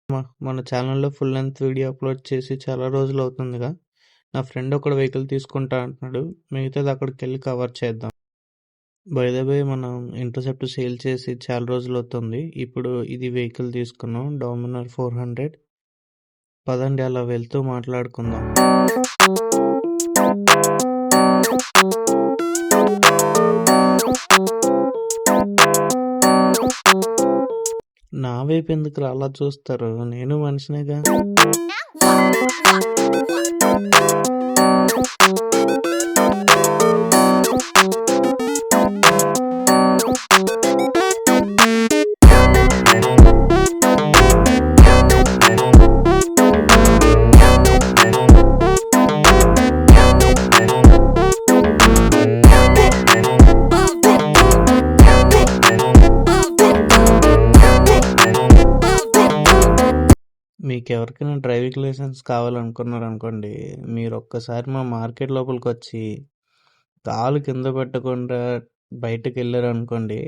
మన ఛానల్లో full length video upload చేసి చాలా రోజులు అవుతుందిగా. నా ఫ్రెండ్ ఒకడు వెహికల్ తీసుకుంటా అంటున్నాడు, మిగతాది అక్కడికి వెళ్ళి కవర్ చేద్దాం. బై ద వే మనం ఇంటర్సెప్ట్ సేల్ చేసి చాలా రోజులు అవుతుంది. ఇప్పుడు ఇది వెహికల్ తీసుకున్నాం, డామినర్ 400. పదండి అలా వెళ్తూ మాట్లాడుకుందాం. నా వైపు ఎందుకు అలా చూస్తారు, నేను మనిషినేగా. మీకు ఎవరికైనా డ్రైవింగ్ లైసెన్స్ కావాలనుకున్నారనుకోండి, మీరు ఒక్కసారి మా మార్కెట్ లోపలికి వచ్చి కాలు కింద పెట్టకుండా బయటకు వెళ్ళారనుకోండి,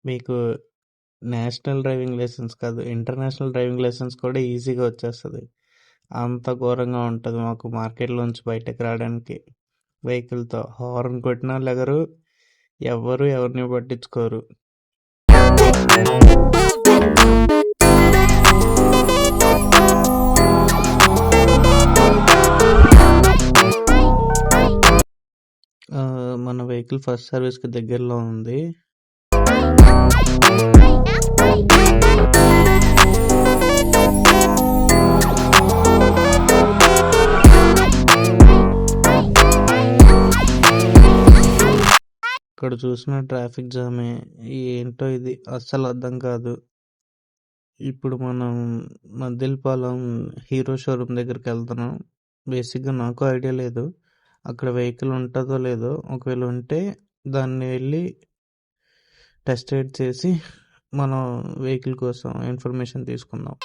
మీకు నేషనల్ డ్రైవింగ్ లైసెన్స్ కాదు, ఇంటర్నేషనల్ డ్రైవింగ్ లైసెన్స్ కూడా ఈజీగా వచ్చేస్తుంది. అంత ఘోరంగా ఉంటుంది మాకు మార్కెట్లోంచి బయటకు రావడానికి. వెహికల్తో హార్న్ కొట్టినా లెగరు, ఎవరిని పట్టించుకోరు. మన వెహికల్ ఫస్ట్ సర్వీస్కి దగ్గరలో ఉంది. ఇక్కడ చూసిన ట్రాఫిక్ జామే, ఏంటో ఇది అస్సలు అర్థం కాదు. ఇప్పుడు మనం మద్దిలపాలెం హీరో షోరూమ్ దగ్గరికి వెళ్తున్నాం. బేసిక్గా నాకు ఐడియా లేదు అక్కడ వెహికల్ ఉంటుందో లేదో. ఒకవేళ ఉంటే దాన్ని వెళ్ళి టెస్ట్ రైడ్ చేసి మనం వెహికల్ కోసం ఇన్ఫర్మేషన్ తీసుకుందాం.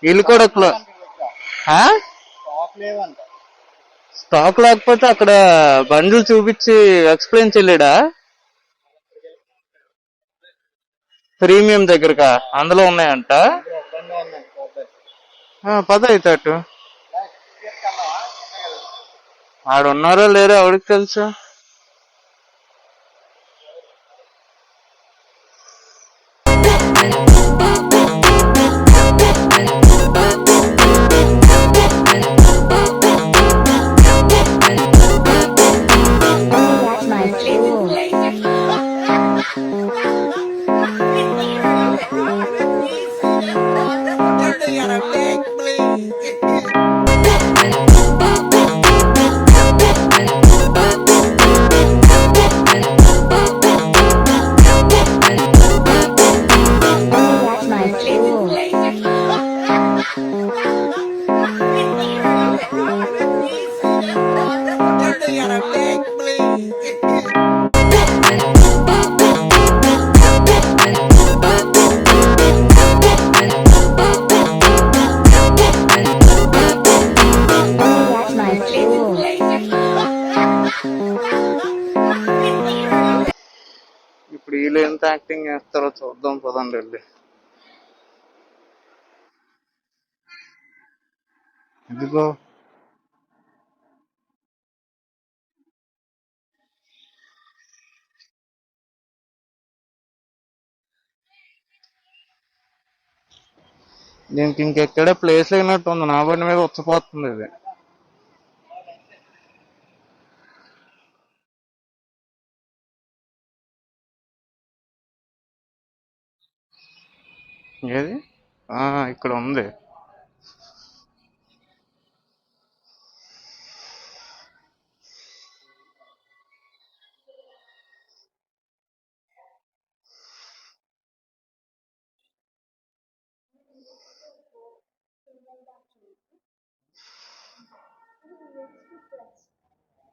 వీళ్ళు కూడా స్టాక్ లేకపోతే అక్కడ బండ్లు చూపించి ఎక్స్ప్లెయిన్ చేయలేడా? ప్రీమియం దగ్గరగా అందులో ఉన్నాయంట. పద అయితే అటు ఆడున్నారో లేరో ఎవరికి తెలుసు. ఇప్పుడు వీళ్ళు ఎంత యాక్టింగ్ చేస్తారో చూద్దాం పదండి వెళ్ళి. ఇదిగో దీనికి ఇంకెక్కడే ప్లేస్ లేనట్టు ఉంది. నా బండి మీద వచ్చిపోతుంది ఇది. ఏది ఇక్కడ ఉంది.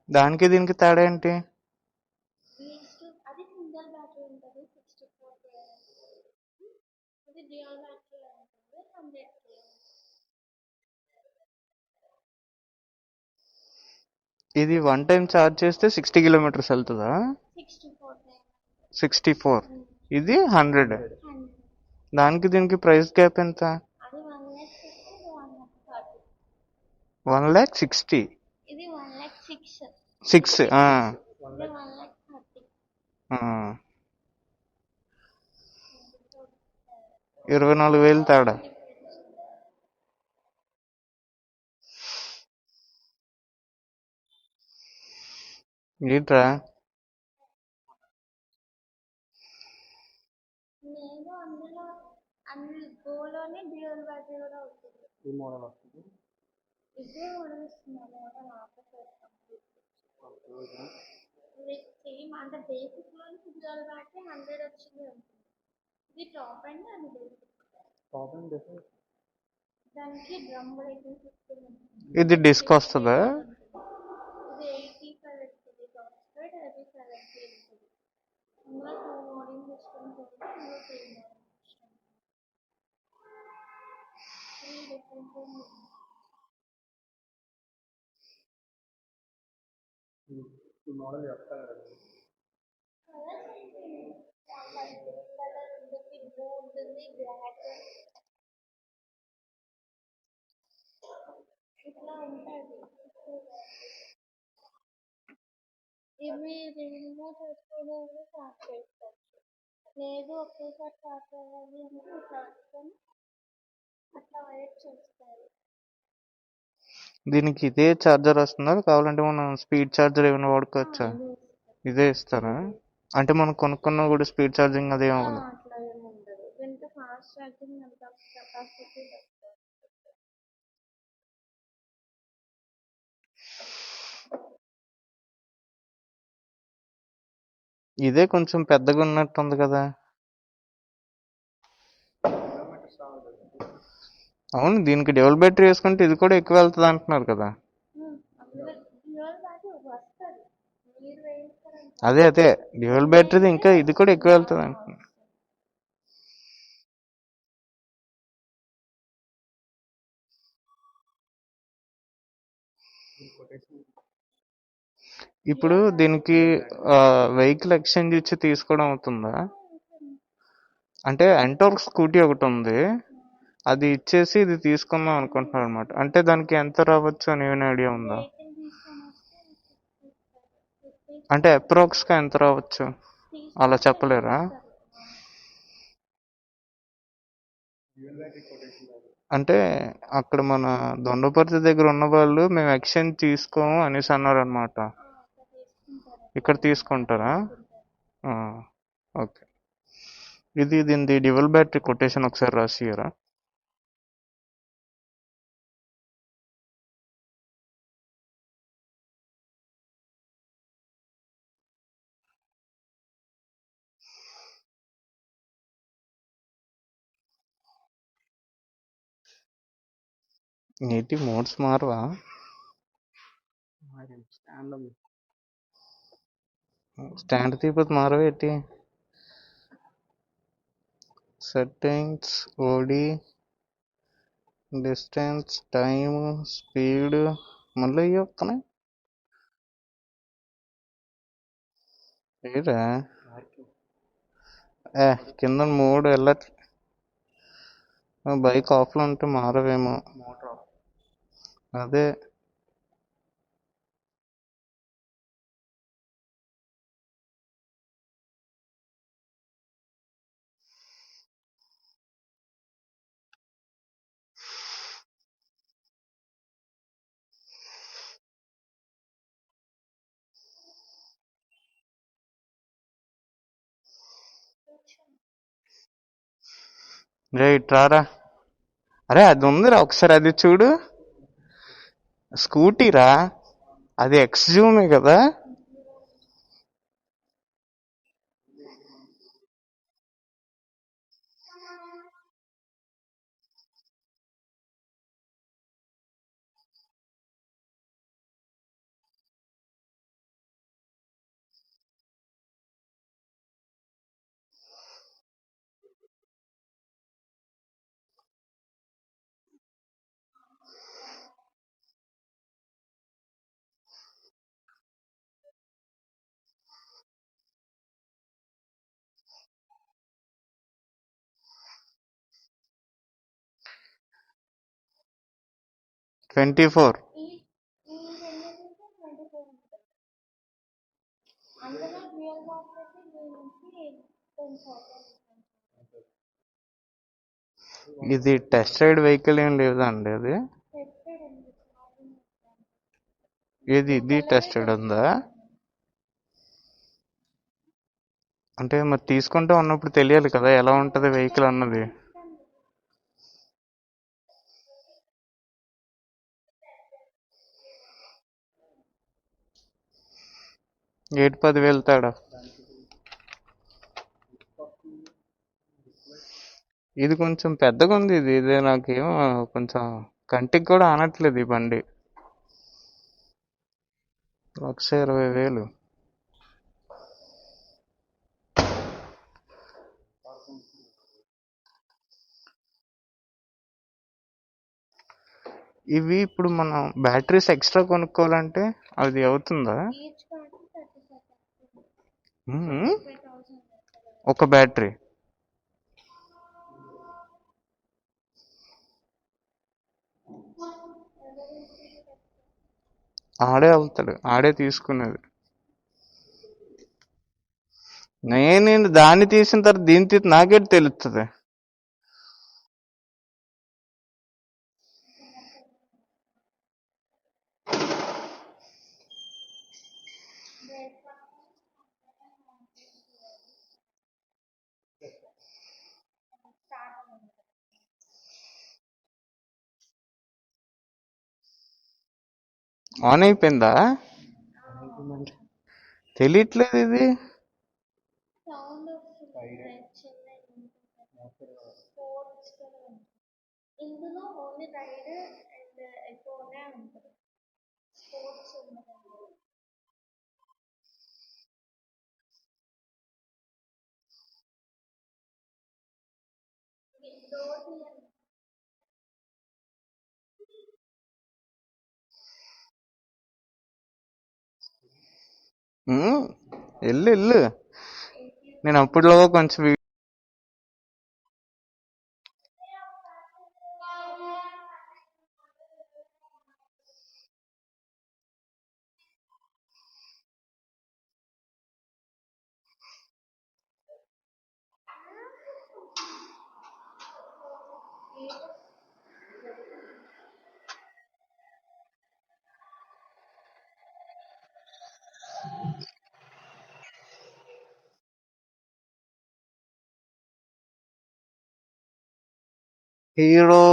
దానికి దీనికి తేడా ఏంటి? ఇది వన్ టైం ఛార్జ్ చేస్తే 60 కిలోమీటర్స్ వెళ్తుందా? 64. ఇది 100. దానికి దీనికి ప్రైస్ గ్యాప్ ఎంత? 1,60,000. 6. 24,000 తేడా. ఏంట్రా? ఇది డిస్క్ వస్తుందా? దీనికి ఇదే ఛార్జర్ వస్తున్నారు, కావాలంటే మనం స్పీడ్ ఛార్జర్ ఏమైనా వాడుకోవచ్చా? ఇదే ఇస్తారా? అంటే మనం కొనుక్కున్నా కూడా స్పీడ్ ఛార్జింగ్ అదే అవ్వదు. ఇదే కొంచెం పెద్దగా ఉన్నట్టుంది కదా. అవును, దీనికి డ్యూయల్ బ్యాటరీ వేసుకుంటే ఇది కూడా ఎక్కువ వెళ్తుంది అంటున్నారు కదా. అదే డ్యూయల్ బ్యాటరీది ఇంకా ఇది కూడా ఎక్కువ వెళ్తుంది అంటున్నారు. ఇప్పుడు దీనికి వెహికల్ ఎక్స్చేంజ్ ఇచ్చి తీసుకోవడం అవుతుందా? అంటే ఎంటోర్క్ స్కూటీ ఒకటి ఉంది, అది ఇచ్చేసి ఇది తీసుకుందాం అనుకుంటున్నారు అనమాట. అంటే దానికి ఎంత రావచ్చు అని ఏమైనా ఐడియా ఉందా? అంటే అప్రాక్స్గా ఎంత రావచ్చు అలా చెప్పలేరా? అంటే అక్కడ మన దొండపర్తి దగ్గర ఉన్న వాళ్ళు మేము ఎక్స్చేంజ్ తీసుకోము అనేసి అన్నారు అనమాట. ఇక్కడ తీసుకుంటారా? ఆ, ఓకే. దీనిది డ్యువల్ బ్యాటరీ కొటేషన్ ఒకసారి రాసియరా? నీటి మోడ్స్ మారవా? స్టాండ్ తీపోతే మారవా ఏంటి? సెట్టింగ్స్, ఓడి, డిస్టెన్స్, టైమ్, స్పీడ్, మళ్ళీ ఇవి వస్తున్నాయి ఏరా? ఏ కింద మూడు వెళ్ళట్లే. బైక్ ఆఫ్లో ఉంటే మారవేమో. అదే. రే ఇట్రారా. అరే అది ఉందిరా, ఒకసారి అది చూడు. స్కూటీరా, అది ఎక్స్ జూమే కదా. 24. ఇది టెస్ట్ రైడ్ వెహికల్ ఏం లేదా అండి అది? ఇది టెస్ట్ రైడ్ ఉందా? అంటే మరి తీసుకుంటా ఉన్నప్పుడు తెలియాలి కదా ఎలా ఉంటది వెహికల్ అన్నది. 10,000 తేడా. ఇది కొంచెం పెద్దగా ఉంది. ఇది నాకేమో కొంచెం కంటికి కూడా ఆనట్లేదు ఈ బండి. 1,20,000. ఇవి ఇప్పుడు మనం బ్యాటరీస్ ఎక్స్ట్రా కొనుక్కోవాలంటే అది అవుతుందా? ఒక బ్యాటరీ ఆడే వెళ్తాడు, ఆడే తీసుకునేది. నేను దాన్ని తీసిన తర్వాత దీన్ని నాకే తెలుస్తుంది. ఆన్ అయిపోయిందా? తెలియట్లేదు ఇది. వెళ్ళు. నేను అప్పట్లో కొంచెం హీరో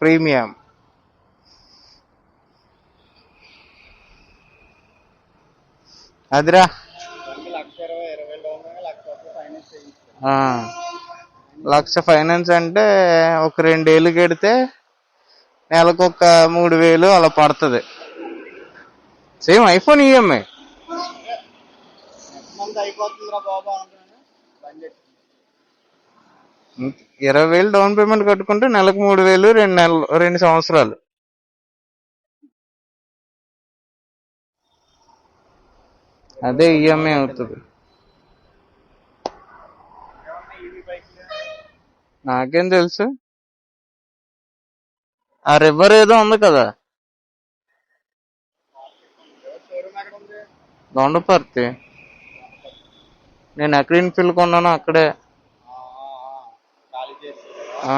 ప్రీమియం అదిరా. ఆ, 1,00,000 ఫైనాన్స్ అంటే ఒక 2 ఏళ్ళు కడితే నెలకు ఒక 3,000 అలా పడుతుంది. Same iPhone EMI. 20,000 down payment కట్టుకుంటే నెలకు 3,000 2 సంవత్సరాలు. అదే ఈఎంఐ అవుతుంది. నాకేం తెలుసు, ఆ రివర్ ఏదో ఉంది కదా దొండపర్తి. నేను ఎక్కడ ఇన్ఫిల్ కొన్నానో అక్కడే. ఆ,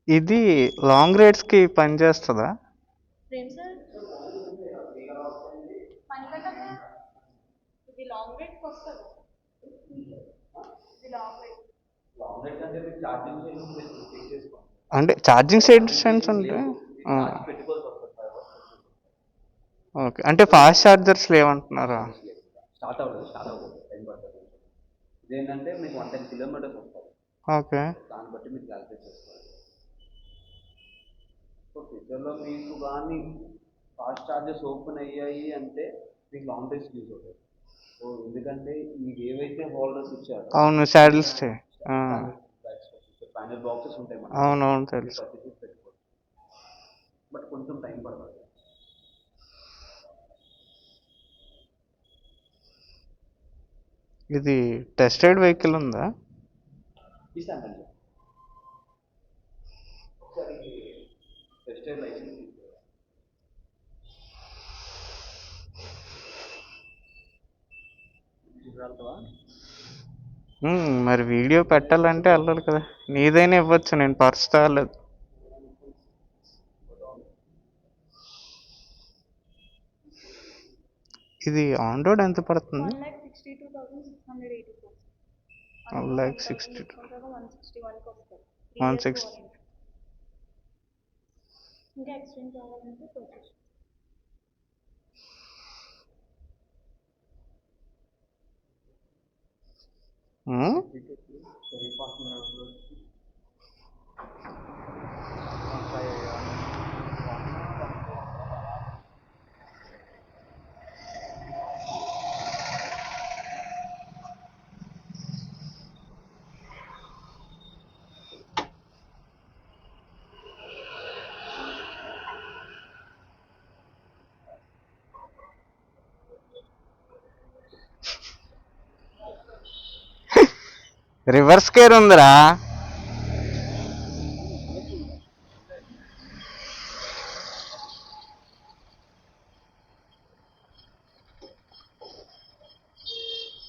ఇది లాంగ్ రైడ్స్ కి పని చేస్తుందా? అంటే ఛార్జింగ్ స్టేషన్స్ అంటే ఓకే, అంటే ఫాస్ట్ ఛార్జర్స్ లేవంటున్నారా? ఓకే. అవును, శాడిల్ స్టే. అవునవును, తెలుసు. ఇది టెస్టెడ్ వెహికల్ ఉందా? ఇస్తానండి ఒకసారి టెస్టెడ్ లైసెన్స్ తీసుకురాగలవా? మరి వీడియో పెట్టాలంటే వెళ్ళాలి కదా. నీదైనా ఇవ్వచ్చు, నేను పర్స్ తాగలేదు. ఇది ఆన్ రోడ్ ఎంత పడుతుంది? 1,62,684 160. ఇంకా ఎక్స్టెండ్ కావాలంటే పర్చేస్. రివర్స్ గేర్ ఉందిరా.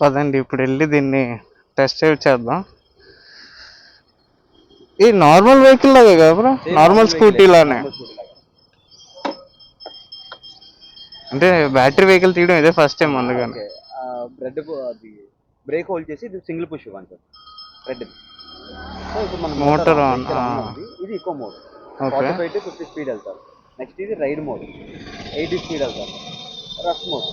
పదండి ఇప్పుడు వెళ్ళి దీన్ని టెస్ట్ డ్రైవ్ చేద్దాం. ఈ నార్మల్ వెహికల్ లాగే కదా బ్రో, నార్మల్ స్కూటీ లానే. అంటే బ్యాటరీ వెహికల్ తీయడం ఇదే ఫస్ట్ టైం అందుకని. బ్రెడ్ అది బ్రేక్ హోల్డ్ చేసి ఇది సింగిల్ పుష్ ఇవ్వండి సార్ రెడ్. సో ఇప్పుడు మనం మోటార్ ఆన్. ఇది eco mode, okay 45 to 50 speed వెళ్తారు. నెక్స్ట్ ఇది రైడ్ మోడ్ 80 స్పీడ్ వెళ్తారు. రష్ మోడ్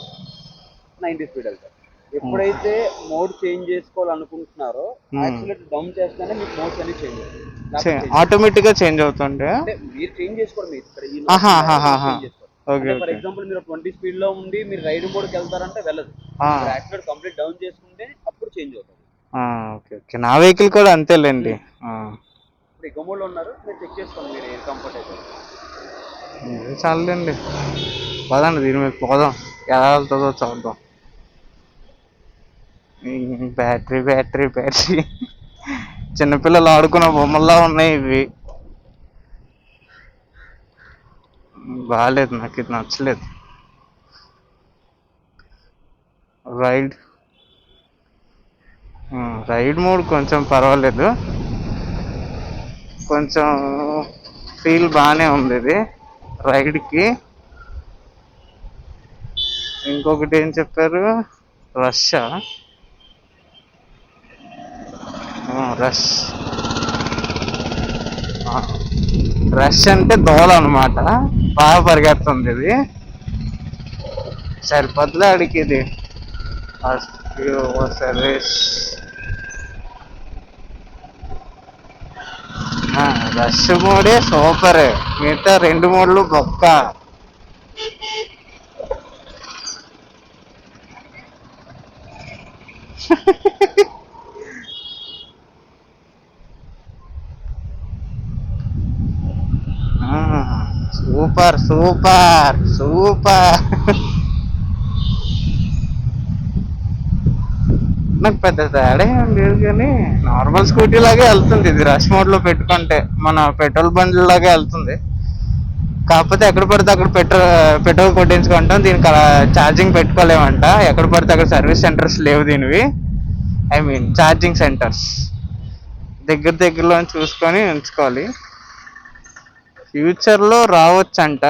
90 స్పీడ్ వెళ్తారు. ఎప్పుడైతే మోడ్ చేంజ్ చేసుకోవాలనుకుంటున్నారో యాక్చువల్లీ డౌన్ చేస్తేనే మీకు మోడ్స్ అన్ని చేంజ్ అవుతాయి. ఆటోమేటిక్ గా చేంజ్ అవుతుంటే అంటే మీరు చేంజ్ చేసుకోవడం ఇక్కడ ఈ ఓకే. ఫర్ ఎగ్జాంపుల్ మీరు 20 స్పీడ్ లో ఉండి మీరు రైడ్ మోడ్కి వెళ్తారంటే వెళ్ళదు. యాక్చువల్ కంప్లీట్ డౌన్ చేసుకుంటే అప్పుడు చేంజ్ అవుతుంది. ఓకే ఓకే, నా వెహికల్ కూడా అంతేలేండి. ఇప్పుడు ఈ గమోలో ఉన్నారు, మీరు చెక్ చేసుకోండి మీరు ఏ కంఫర్ట్ అయితే. చాలండి, పదండి దీని మీద పోదాం, ఎలా వెళ్తుందో చూద్దాం. బ్యాటరీ బ్యాటరీ బ్యాటరీ చిన్నపిల్లలు ఆడుకున్న బొమ్మల్లా ఉన్నాయి ఇవి. బాగాలేదు, నాకు ఇది నచ్చలేదు. రైడ్ రైడ్ మోడ్ కొంచెం పర్వాలేదు, కొంచెం ఫీల్ బాగానే ఉంది ఇది రైడ్కి. ఇంకొకటి ఏం చెప్పారు, రష్షా? రష్ రష్ అంటే దోల అనమాట, బాగా పరిగెత్తుంది ఇది. సరిపోద్దులే అడిగి ఇది సర్వీస్. రష్ మోడే సూపర్, మిగతా 2 మోడ్లు బొక్క. Super super super. నాకు పెద్ద తేడా ఏం లేదు కానీ నార్మల్ స్కూటీ లాగే వెళ్తుంది ఇది. రష్ మోడ్ లో పెట్టుకుంటే మన పెట్రోల్ బండ్ల లాగే వెళ్తుంది. కాకపోతే ఎక్కడ పడితే అక్కడ పెట్రోల్ కొట్టించుకుంటాం. దీనికి ఛార్జింగ్ పెట్టుకోలేమంట. ఎక్కడ పడితే అక్కడ సర్వీస్ సెంటర్స్ లేవు దీనివి, ఐ మీన్ ఛార్జింగ్ సెంటర్స్. దగ్గరలో చూసుకొని ఉంచుకోవాలి. ఫ్యూచర్లో రావచ్చంట.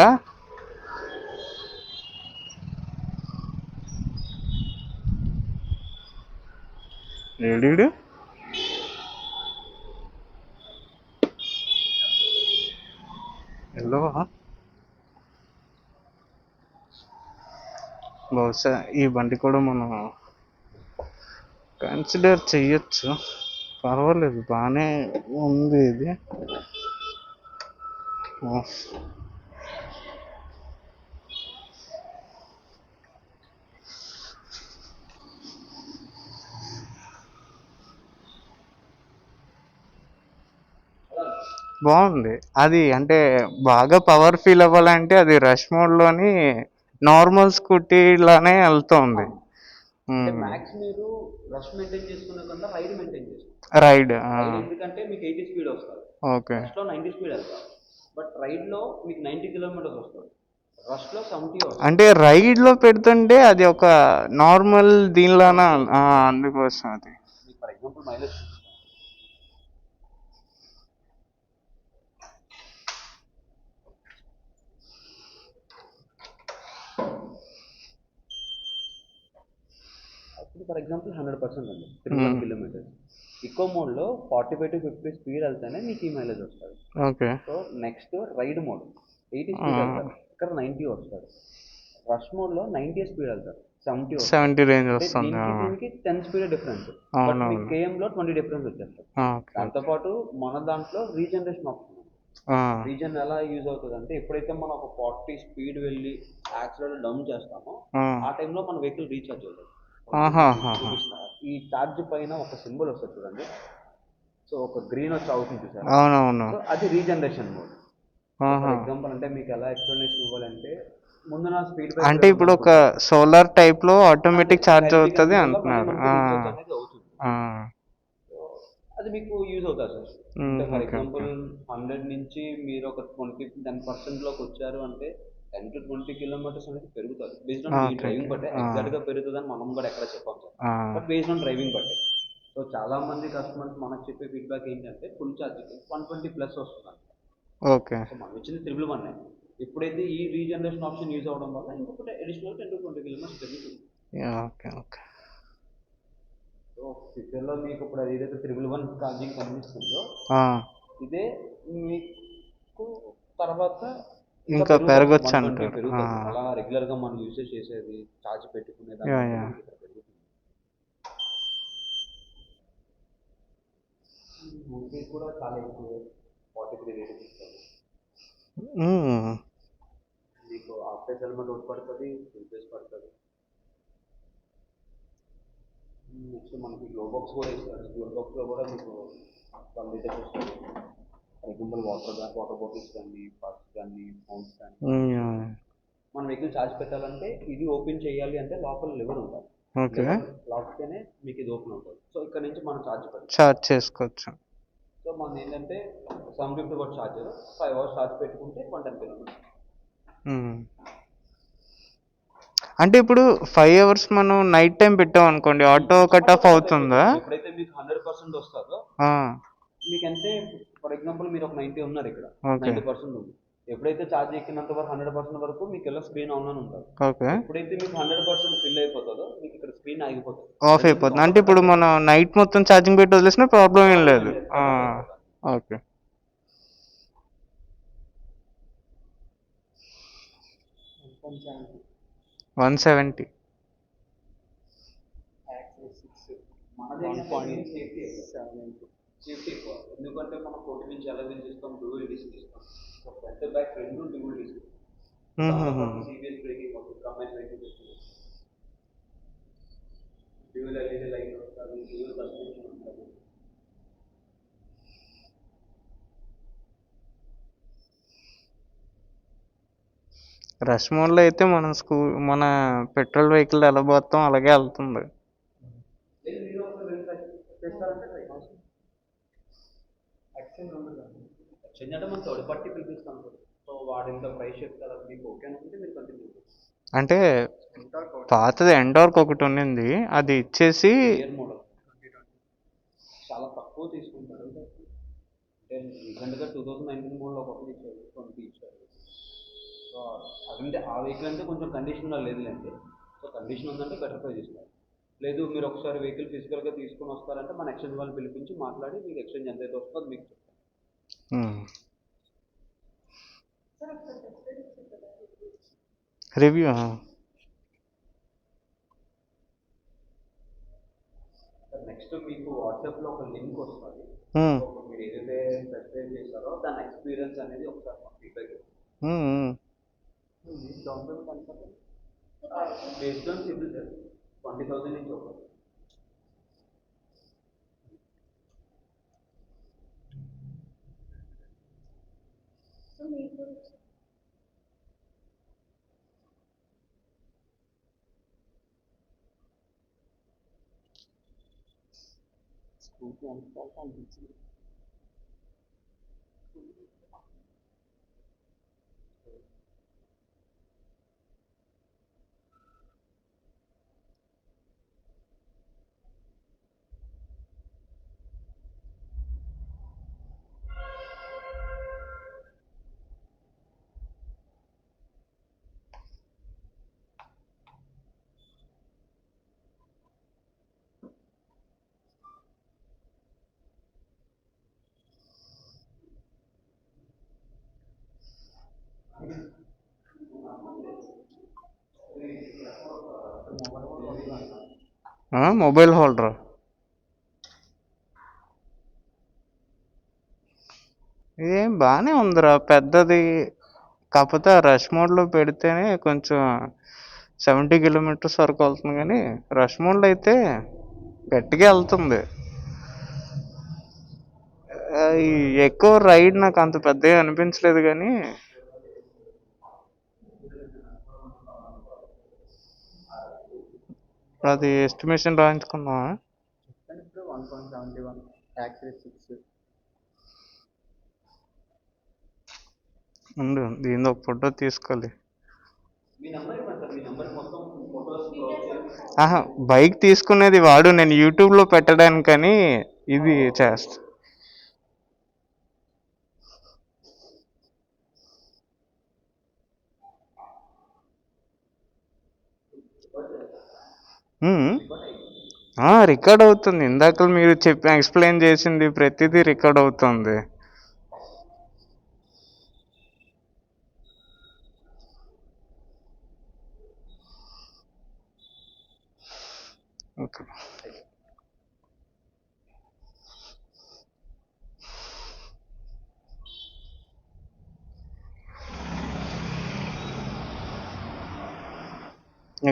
రెడీడు హలో, బహుశా ఈ బండి కూడా మనం కన్సిడర్ చెయ్యొచ్చు, పర్వాలేదు, బాగానే ఉంది ఇది. బాగుంది అది. అంటే బాగా పవర్ ఫీల్ అవ్వాలంటే అది రష్ మోడ్లోని నార్మల్ స్కూటీ లానే వెళ్తుంది. అంటే మ్యాక్స్ మీరు రష్ మెయింటైన్ చేసుకునే కన్నా రైడ్ మెయింటైన్ చేసుకోండి. రైడ్. రైడ్ ఎందుకంటే మీకు 80 స్పీడ్ వస్తుంది, ఓకే. రష్లో 90 స్పీడ్ వెళ్తారు, బట్ రైడ్లో మీకు 90 కిలోమీటర్స్ వస్తుంది, రష్లో 70 వస్తుంది. అంటే రైడ్లో పెడుతుంటే అది ఒక నార్మల్ దీనిలోనా అందుకోసం అది. మీకు ఫర్ ఎగ్జాంపుల్ మైలేజ్ అప్పుడు ఫర్ ఎగ్జాంపుల్ 100% అండి 31 కిలోమీటర్స్. ఈకో మోడ్లో 45 to 50 స్పీడ్ వెళ్తేనే మీకు ఈ మైలేజ్ వస్తుంది. Okay. So next ride mode 80 speed వెళ్తారు, ఇక్కడ 90 వస్తారు. రష్ మోడ్లో 90 స్పీడ్ వెళ్తారు, 70 వస్తుంది. 70 రేంజ్ అంటే వస్తుంది. దీనికి 10 స్పీడ్ డిఫరెన్స్, బట్ అవునవును. మీకు కేఎంలో 20 డిఫరెన్స్ వచ్చేస్తుంది. ఓకే. దాంతోపాటు మన దాంట్లో రీజనరేషన్ ఆప్షన్ ఉంది. రీజన్ ఎలా యూజ్ అవుతుంది అంటే ఎప్పుడైతే మనం ఒక 40 స్పీడ్ వెళ్ళి యాక్సిడెంట్ డౌన్ చేస్తామో ఆ టైంలో మన వెహికల్ రీఛార్జ్ అవుతుంది. చూపిస్తున్నారు ఈ ఛార్జ్ పైన ఒక సింబల్ వస్తుంది చూడండి, సో ఒక గ్రీన్ వచ్చి అవుతుంది చూసారు, అవునవును. సో అది రీజనరేషన్ మోడ్. ఫర్ ఎగ్జాంపుల్ అంటే మీకు ఎలా ఎక్స్ప్లెనేషన్ ఇవ్వాలంటే ముందు నా స్పీడ్ అంటే ఇప్పుడు ఒక సోలార్ టైప్ లో ఆటోమేటిక్ ఛార్జ్ అవుతుంది అంటున్నారు. అనేది అవుతుంది, అది మీకు యూజ్ అవుతుంది సార్. అంటే ఫర్ ఓకే. ఎగ్జాంపుల్ 100 నుంచి మీరు ఒక 10% వచ్చారు అంటే 10 to 20 కిలోమీటర్స్ అనేది పెరుగుతుంది బేస్డ్ ఆన్ మీ డ్రైవింగ్ బట్టే. ఎగ్జాక్ట్ గా పెరుగుతుందని మనం కూడా ఎక్కడ చెప్పాం sir, but based on driving బట్టే. సో చాలా మంది కస్టమర్స్ మనకు చెప్పే ఫీడ్బ్యాక్ ఏంటంటే ఫుల్ ఛార్జ్కి 120+ వస్తుంది. ఓకే. సో మనం ఇచ్చింది 111. ఎప్పుడైతే ఈ రీజనరేషన్ ఆప్షన్ యూజ్ అవ్వడం వల్ల ఇంకొకటి అడిషనల్ 10 to 20 కిలోమీటర్స్ పెరుగుతుంది. ఓకే. ఓకే. సో ఫ్యూచర్లో మీకు ఇప్పుడు అది ఏదైతే 111 ఛార్జింగ్ కనిపిస్తుందో ఇదే మీకు తర్వాత ఇంకా పెరగొచ్చు అంటారు. పెరుగుతుంది. అలా రెగ్యులర్ గా మనం యూసేజ్ చేసేది ఛార్జ్ పెట్టుకునే దానికి కూడా చాలా ఎక్కువ 43 రేటింగ్ ఇస్తారు. మీకు ఆఫ్టర్ హెల్మెట్ ఒకటి పడుతుంది, ఫుల్ ఫేస్ పడుతుంది. నెక్స్ట్ మనకి గ్లో బాక్స్ కూడా ఇస్తారు. గ్లో బాక్స్లో కూడా మీకు 1 లీటర్స్ వస్తుంది. ఫర్ ఎగ్జాంపుల్ వాటర్ బాటిల్స్ కానీ పర్స్ కానీ ఫోన్స్ కానీ. మన వెహికల్ ఛార్జ్ పెట్టాలంటే ఇది ఓపెన్ చేయాలి అంటే లోపల లివర్ ఉంటుంది, లాక్తేనే మీకు ఇది ఓపెన్ అవుతుంది. సో ఇక్కడ నుంచి మనం ఛార్జ్ చేసుకోవచ్చు. సో మనం ఏంటంటే 750 వాట్ ఛార్జర్ 5 hours ఛార్జ్ పెట్టుకుంటే 110 కిలోమీటర్స్. అంటే ఇప్పుడు 5 hours మనం నైట్ టైం పెట్టాం అనుకోండి, ఆటో కట్ ఆఫ్ అవుతుందా? ఎప్పుడైతే మీకు 100% వస్తుందో మీకంటే ఫర్ ఎగ్జాంపుల్ మీరు ఒక 90 ఉన్నారు, ఇక్కడ 90% ఉంది. ఎప్పుడైతే ఛార్జ్ ఎక్కినంత వరకు 100% వరకు మీకు ఇలా స్క్రీన్ ఆన్ అని ఉంటుంది. ఎప్పుడైతే మీకు 100% ఫిల్ అయిపోతుందో మీకు ఇక్కడ స్క్రీన్ ఆగిపోతుంది, ఆఫ్ అయిపోతుంది. అంటే ఇప్పుడు మనం నైట్ మొత్తం ఛార్జింగ్ పెట్టి వదిలేసిన ప్రాబ్లం ఏం లేదు. ఓకే. $170. సేఫ్టీ ఎక్కువ, ఎందుకంటే మనం 40 నుంచి ఎలా తీస్తాం, డ్యూయల్ డిస్క్ ఇస్తాం, ఫ్రంట్ బ్యాక్ రెండు డ్యూయల్ డిస్క్, సిబిఎస్ బ్రేకింగ్ వస్తుంది, కంబైన్ బ్రేకింగ్ వస్తుంది, డ్యూయల్ ఎల్ఈడి లైట్ వస్తుంది, డ్యూయల్ సస్పెన్షన్ ఉంటుంది. రష్ మోడ్లో అయితే మన పెట్రోల్ వెహికల్ ఎలా పోతాం అలాగే వెళ్తుంది. ఎక్స్చేంజ్ అంటే మనం థర్డ్ పార్టీ పిలిపిస్తాం, సో వాడి ఇంత ప్రైస్ చెప్తారు, మీకు ఓకే అనుకుంటే మీరు కంటిన్యూ చేయొచ్చు. అంటే పాతది ఎండార్క్ ఒకటి ఉండింది, అది ఇచ్చేసి ఇయర్ మోడల్ చాలా తక్కువ తీసుకుంటారు. అంటే రీసెంట్గా 2019 మోడల్ ఒకటి ఇచ్చారు, 20 ఇచ్చారు. సో అదంటే ఆ వెహికల్ అంటే కొంచెం కండిషన్లో లేదులేండి. సో కండిషన్ ఉందంటే బెటర్ ప్రైస్ ఇస్తారు. లేదు మీరు ఒకసారి వెహికల్ ఫిజికల్గా తీసుకొని వస్తారంటే మన ఎక్స్చేంజ్ వాళ్ళు పిలిపించి మాట్లాడి మీకు ఎక్స్చేంజ్ ఎంత అయితే వస్తుందో మీకు చెప్తారు. రివ్యూ నెక్స్ట్ మీకు వాట్సాప్లో ఒక లింక్ వస్తుంది, మీరు ఏదైతే సబ్స్క్రైబ్ చేస్తారో దాని ఎక్స్పీరియన్స్ అనేది ఒకసారి మాకు ఫీడ్బ్యాక్ ఇస్తుంది. బేస్డ్ ఆన్ సిబిల్ సార్ 20,000 నుంచి ఒక స్కూటీ ఎంత అనిపించింది. మొబైల్ హోల్డర్ ఏం బాగానే ఉందిరా, పెద్దది. కాకపోతే రష్ మోడ్లో పెడితేనే కొంచెం 70 కిలోమీటర్స్ వరకు వెళ్తుంది, కానీ రష్ మోడ్లో అయితే గట్టిగా వెళ్తుంది. ఈ ఎక్కువ రైడ్ నాకు అంత పెద్దగా అనిపించలేదు, కానీ అది ఎస్టిమేషన్ రాయించుకుందామా? ఇప్పుడు 1.71 ట్యాక్స్ 6. ఉండు, దీని ఒక ఫోటో తీసుకోవాలి. మీ నెంబర్ ఇవ్వండి సార్, మీ నెంబర్ మొత్తం ఫొటోస్ ఆహా, బైక్ తీసుకునేది వాడు, నేను యూట్యూబ్లో పెట్టడానికని ఇది చేస్తా. రికార్డ్ అవుతుంది. ఇందాక మీరు ఎక్స్ప్లెయిన్ చేసింది ప్రతిదీ రికార్డ్ అవుతుంది. ఓకే,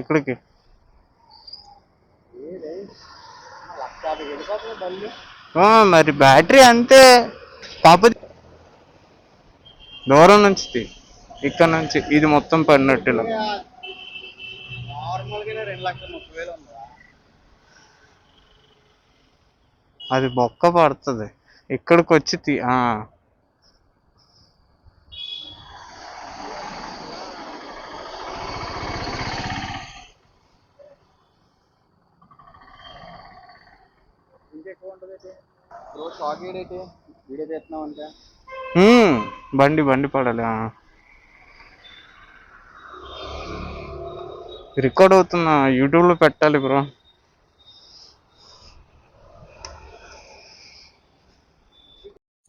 ఎక్కడికి? 1,50,000 వెళ్ళిపోతుంది బండి. మరి బ్యాటరీ అంతే, కాకపోతే దూరం నుంచి ఇక్కడ నుంచి ఇది మొత్తం పడినట్టు. నార్మల్గానే 2,30,000 ఉందా? అది బొక్క పడుతుంది ఇక్కడికి వచ్చి ఇంకెక్కువ ఉంటుంది అయితే రోజు షార్ట్ వీడియో అయితే వీడియో చేస్తున్నావు అంటే బండి పడాలి. రికార్డ్ అవుతున్నా, యూట్యూబ్లో పెట్టాలి బ్రో.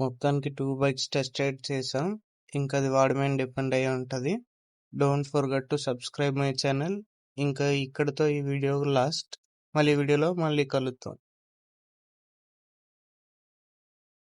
మొత్తానికి 2 బైక్స్ టెస్ట్ రైడ్ చేసాం. ఇంకా అది వాడి మీద డిపెండ్ అయ్యి ఉంటుంది. Don't forget to subscribe my channel. ఇంకా ఇక్కడితో ఈ వీడియో లాస్ట్. మళ్ళీ వీడియోలో మళ్ళీ కలుద్దాం.